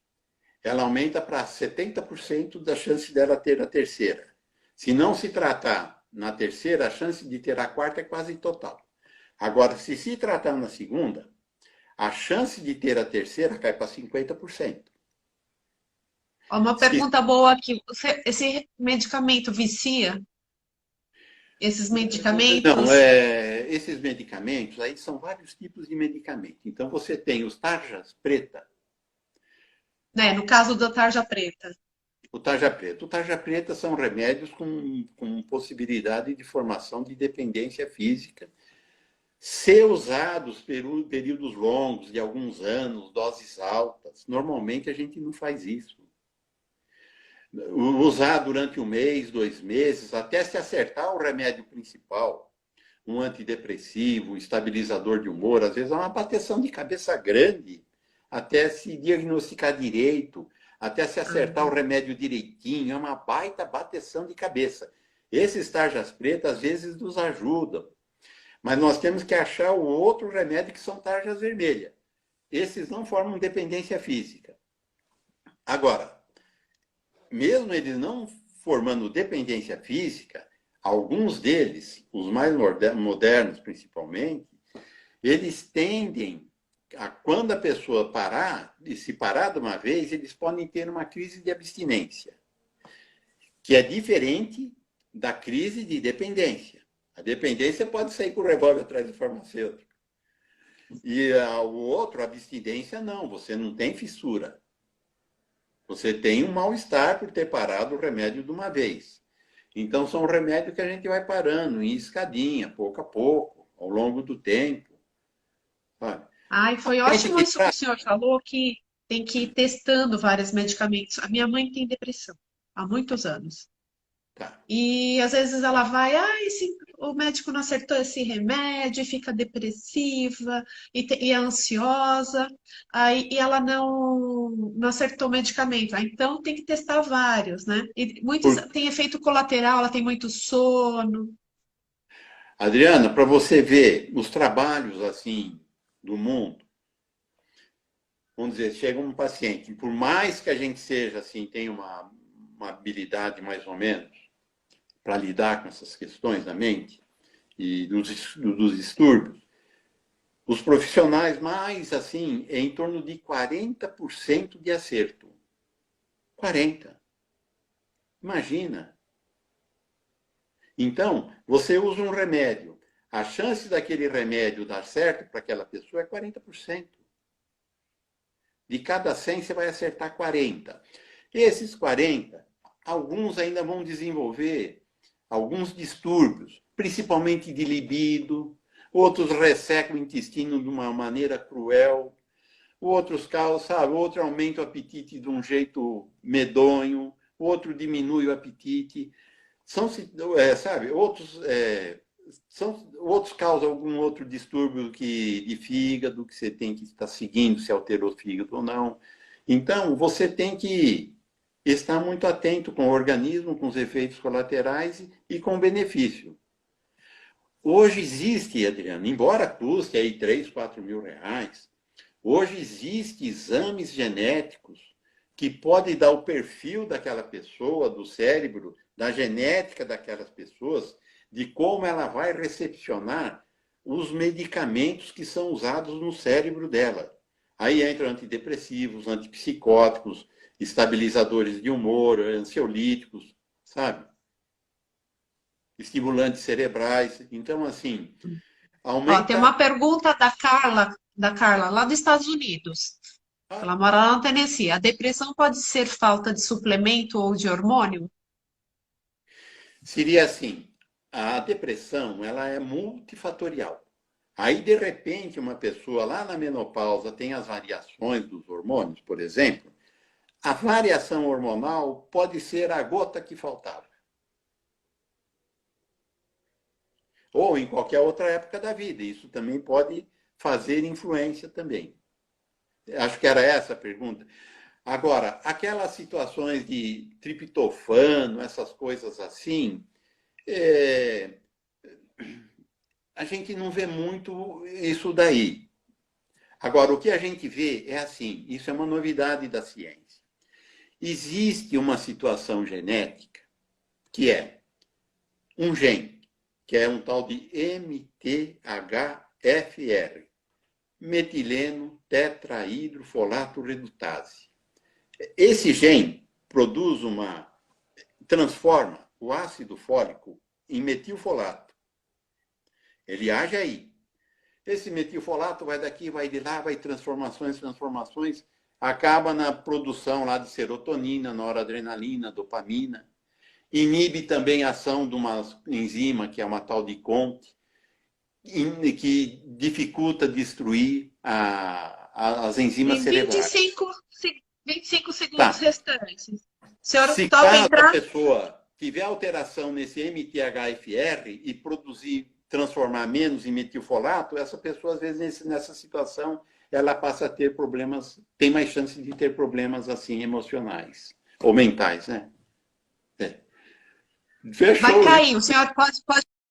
ela aumenta para 70% da chance dela ter a terceira. Se não se tratar na terceira, a chance de ter a quarta é quase total. Agora, se tratar na segunda, a chance de ter a terceira cai para 50%. Uma pergunta boa aqui. Esse medicamento vicia? Esses Não, medicamentos, esses medicamentos, aí são vários tipos de medicamento. Então, você tem os tarjas preta. né? No caso da tarja preta. O tarja preta. O tarja preta são remédios com possibilidade de formação de dependência física, ser usados por períodos longos, de alguns anos, doses altas. Normalmente a gente não faz isso. Usar durante 1 mês, 2 meses, até se acertar o remédio principal, um antidepressivo, um estabilizador de humor, às vezes é uma bateção de cabeça grande, até se diagnosticar direito, até se acertar o remédio direitinho, é uma baita bateção de cabeça. Esses tarjas pretas, às vezes, nos ajudam, mas nós temos que achar o outro remédio, que são tarjas vermelhas. Esses não formam dependência física. Agora, mesmo eles não formando dependência física, alguns deles, os mais modernos principalmente, eles tendem a, quando a pessoa parar, e se parar de uma vez, eles podem ter uma crise de abstinência, que é diferente da crise de dependência. A dependência pode sair com o revólver atrás do farmacêutico. E o outro, a abstinência, não, você não tem fissura. Você tem um mal-estar por ter parado o remédio de uma vez. Então, são remédios que a gente vai parando em escadinha, pouco a pouco, ao longo do tempo. Sabe? Ai, foi ótimo isso que o senhor falou, que tem que ir testando vários medicamentos. A minha mãe tem depressão há muitos anos. Tá. E às vezes ela vai, o médico não acertou esse remédio, e fica depressiva e é ansiosa, e ela não acertou o medicamento. Então tem que testar vários, né? E muitos Por... têm efeito colateral, ela tem muito sono. Adriana, para você ver os trabalhos assim do mundo, vamos dizer, chega um paciente, por mais que a gente seja assim, tenha uma habilidade mais ou menos para lidar com essas questões da mente e dos distúrbios, os profissionais mais assim, é em torno de 40% de acerto. 40. Imagina. Então, você usa um remédio. A chance daquele remédio dar certo para aquela pessoa é 40%. De cada 100, você vai acertar 40. Esses 40, alguns ainda vão desenvolver alguns distúrbios, principalmente de libido, outros ressecam o intestino de uma maneira cruel, outros causam, sabe, outro aumenta o apetite de um jeito medonho, outro diminui o apetite. São, sabe, outros causam algum outro distúrbio de fígado, que você tem que estar seguindo se alterou o fígado ou não. Então, você tem que estar muito atento com o organismo, com os efeitos colaterais e com o benefício. Hoje existe, Adriano, embora custe aí 3, 4 mil reais, hoje existe exames genéticos que podem dar o perfil daquela pessoa, do cérebro, da genética daquelas pessoas, de como ela vai recepcionar os medicamentos que são usados no cérebro dela. Aí entram antidepressivos, antipsicóticos, estabilizadores de humor, ansiolíticos, sabe? Estimulantes cerebrais. Então, assim, Ó, tem aumenta... uma pergunta da Carla, lá dos Estados Unidos. Ela mora lá no Tennessee. A depressão pode ser falta de suplemento ou de hormônio? Seria assim, a depressão ela é multifatorial. Aí, de repente, uma pessoa lá na menopausa tem as variações dos hormônios, por exemplo. A variação hormonal pode ser a gota que faltava. Ou em qualquer outra época da vida. Isso também pode fazer influência também. Acho que era essa a pergunta. Agora, aquelas situações de triptofano, essas coisas assim, a gente não vê muito isso daí. Agora, o que a gente vê é assim, isso é uma novidade da ciência. Existe uma situação genética que é um gene, que é um tal de MTHFR, metileno tetrahidrofolato redutase. Esse gene transforma o ácido fólico em metilfolato. Ele age aí. Esse metilfolato vai daqui, vai de lá, vai transformações, acaba na produção lá de serotonina, noradrenalina, dopamina. Inibe também a ação de uma enzima, que é uma tal de COMT, que dificulta destruir as enzimas Em cerebrais. 25 segundos Tá. restantes. O senhor Se topa caso a entrar? pessoa tiver alteração nesse MTHFR e transformar menos em metilfolato, essa pessoa, às vezes, nessa situação, ela passa a ter problemas, tem mais chance de ter problemas, assim, emocionais ou mentais, né? Fechou. Vai cair, o senhor pode